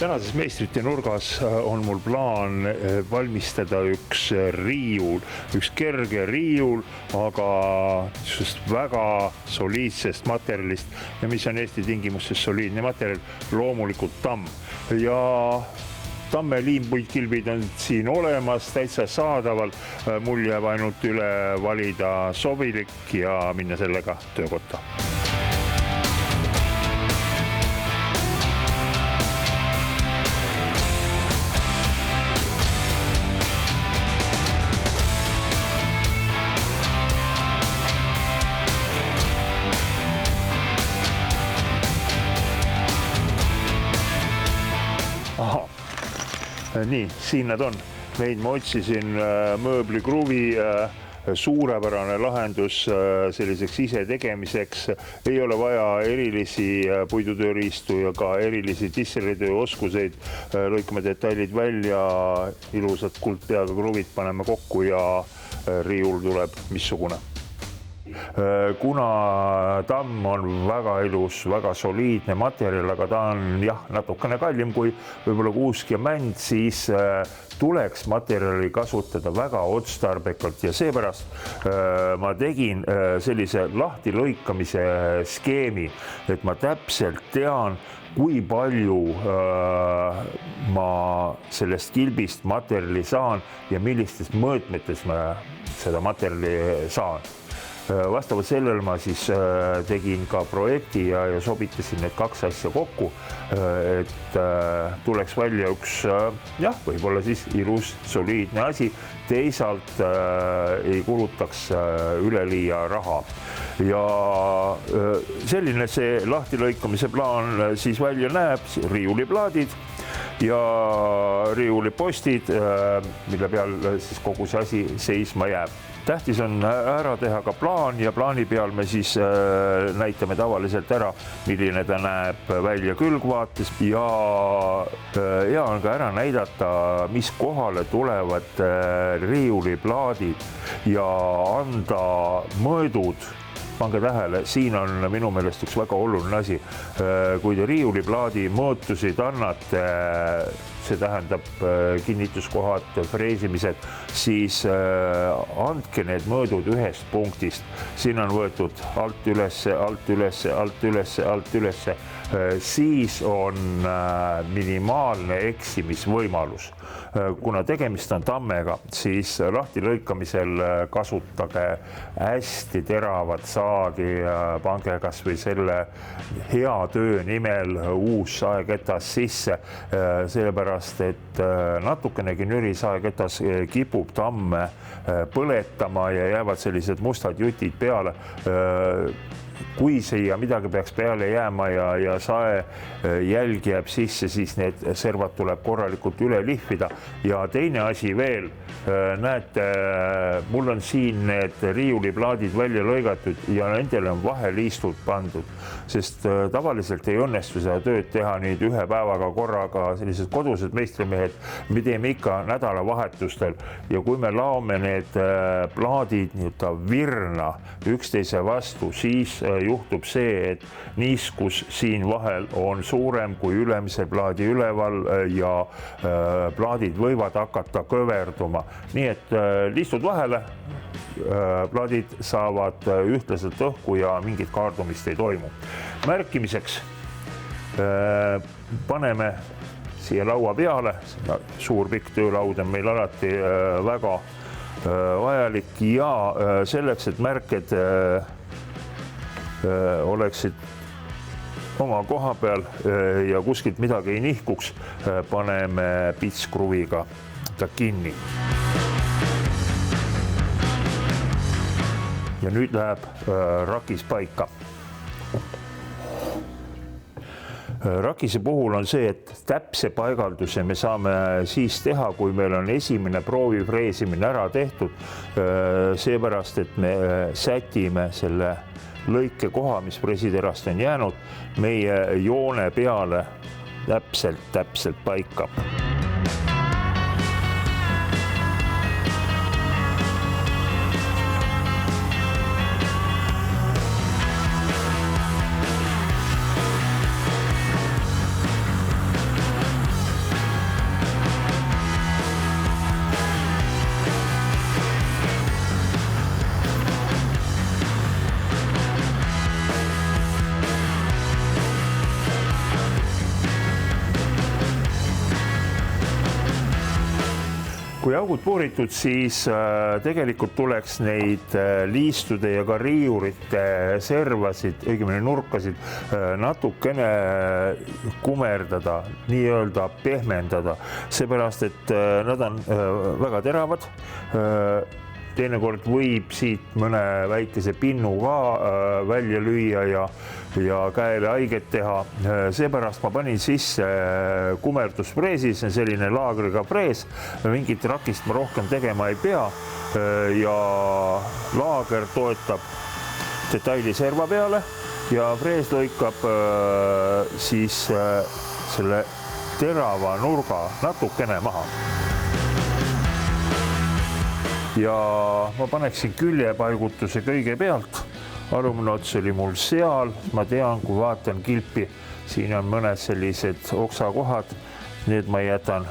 Tänases meistrite nurgas on mul plaan valmistada üks riiul, üks kerge riiul, aga väga soliidsest materjalist ja mis on Eesti tingimustes soliidne materjal, loomulikult tamm. Ja tamme liimpuitkilbid on siin olemas, täitsa saadaval. Mul jääb ainult üle valida sobilik ja minna sellega töökotta. Nii, siin nad on. Neid ma otsisin mööblikruvi, suurepärane lahendus selliseks ise tegemiseks. Ei ole vaja erilisi puidutööriistu ja ka erilisi tisseritöö oskuseid. Lõikame detailid välja, ilusad kuldpeaga kruvid paneme kokku ja riiul tuleb missugune. Kuna tamm on väga ilus, väga soliidne materjal, aga ta on natukene kallim kui võib-olla kuusk ja mänd, siis tuleks materjali kasutada väga otstarbekalt ja seepärast ma tegin sellise lahti lõikamise skeemi, et ma täpselt tean, kui palju ma sellest kilbist materjali saan ja millistest mõõtmetes ma seda materjali saan. Vastavalt sellel ma siis tegin ka projekti ja sobitasin need kaks asja kokku, et tuleks välja üks, võib-olla siis ilus, soliidne asi, teisalt ei kulutaks üleliia raha. Ja selline see lahtilõikamise plaan siis välja näeb, riiuliplaadid ja riiulipostid, mille peal siis kogu see asi seisma jääb. Tähtis on ära teha ka plaan ja plaani peal me siis näitame tavaliselt ära, milline ta näeb välja külgvaates ja hea on ka ära näidata, mis kohale tulevad riiuliplaadid ja anda mõõdud. Pange tähele, siin on minu meelest üks väga oluline asi. Kui te riiuliplaadi mõõtusid annate, see tähendab kinnituskohad, freesimised, siis andke need mõõdud ühest punktist. Siin on võetud alt ülesse, alt ülesse, alt ülesse, alt ülesse. Siis on minimaalne eksimisvõimalus. Kuna tegemist on tammega, siis lahtilõikamisel kasutage hästi teravat saagi ja pange kas või selle hea töö nimel uus saeketas sisse, sellepärast, et natukenegi nüri saeketas kipub tamme põletama ja jäävad sellised mustad jutid peale. Kui siia midagi peaks peale jääma ja sae jälg jääb sisse, siis need servad tuleb korralikult üle lihvida. Ja teine asi veel, näete, mul on siin need riiuliplaadid välja lõigatud ja nendele on vaheliistud pandud, sest tavaliselt ei õnnestu seda tööd teha nüüd ühe päevaga korraga, sellised kodused meistrimehed, me teeme ikka nädalavahetustel ja kui me laome need plaadid virna üksteise vastu, siis juhtub see, et niiskus siin vahel on suurem kui ülemise plaadi üleval ja plaadid võivad hakata kõverduma. Nii et liistud vahele, plaadid saavad ühtlaselt õhku ja mingit kaardumist ei toimu. Märkimiseks paneme siia laua peale, suur pikk töölaud on meil alati väga vajalik ja selleks, et märked oleksid oma koha peal ja kuskilt midagi ei nihkuks, paneme pitskruviga ta kinni. Ja nüüd läheb rakis paika. Rakise puhul on see, et täpse paigalduse me saame siis teha, kui meil on esimene proovifreesimine ära tehtud, seepärast, et me sätime selle lõikekoha, mis presiterast on jäänud, meie joone peale täpselt paika. kui augud puuritud, siis tegelikult tuleks neid liistude ja ka riiurite servasid, õigemini nurkasid natukene kumerdada, nii-öelda pehmendada, seepärast, et nad on väga teravad. Teinekord võib siit mõne väikese pinnu ka välja lüüa ja käele haiget teha. Seepärast ma panin sisse kummerduspreesi, see on selline laagriga prees, mingit rakist ma rohkem tegema ei pea ja laager toetab detaili serva peale ja prees lõikab siis selle terava nurga natukene maha. Ja ma paneksin küljepaigutuse kõigepealt. Alumine ots oli mul seal, ma tean, kui vaatan kilpi, siin on mõned sellised oksakohad, need ma jätan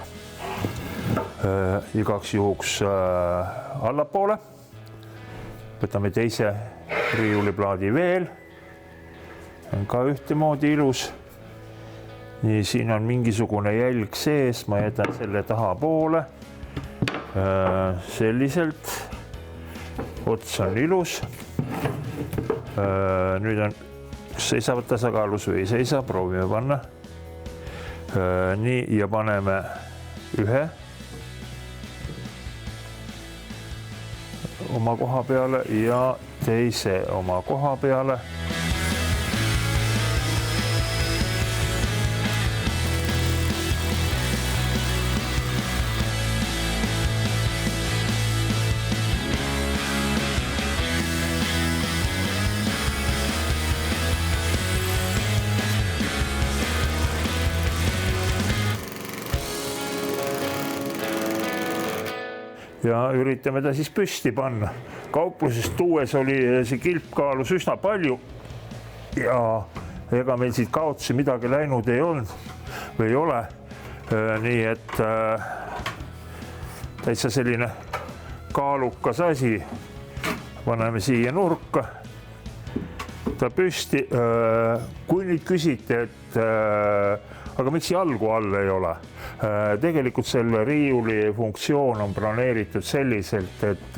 igaks juhuks allapoole. Võtame teise riiuliplaadi veel, on ka ühtemoodi ilus. Nii, siin on mingisugune jälg sees, ma jätan selle taha poole. Selliselt, ots on ilus. Nüüd on, kas seisavad tasakaalus või ei seisa, proovime panna. Nii, ja paneme ühe oma koha peale ja teise oma koha peale. Ja üritame ta siis püsti panna. Kauplusest tuues oli see kilp kaalus üsna palju ja ega meil siit kaotsi midagi läinud ei olnud või ei ole. Nii et täitsa selline kaalukas asi. Paneme siia nurka ta püsti. Kui nüüd küsite, et aga miks jalgu all ei ole? Tegelikult selle riiuli funktsioon on planeeritud selliselt, et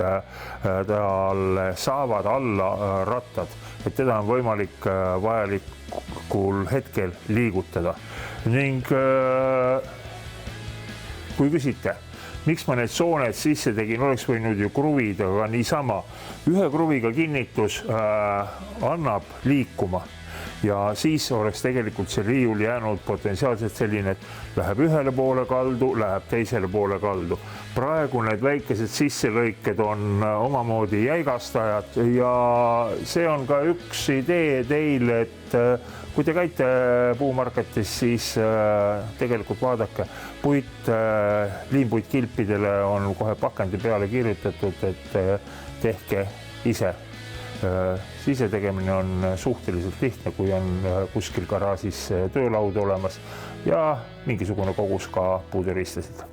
tal saavad alla rattad, et teda on võimalik vajalikul hetkel liigutada. Ning kui küsite, miks ma need sooned sisse tegin, oleks võinud ju kruvida, aga niisama. Ühe kruviga kinnitus annab liikuma. Ja siis oleks tegelikult see riiul jäänud potentsiaalselt selline, et läheb ühele poole kaldu, läheb teisele poole kaldu. Praegu need väikesed sisselõiked on omamoodi jäigastajad ja see on ka üks idee teil, et kui te käite puumarketis, siis tegelikult vaadake, liimpuit kilpidele on kohe pakendi peale kirjutatud, et tehke ise. Sisetegemine on suhteliselt lihtne, kui on kuskil garaažis töölaud olemas ja mingisugune kogus ka puuderiistasid.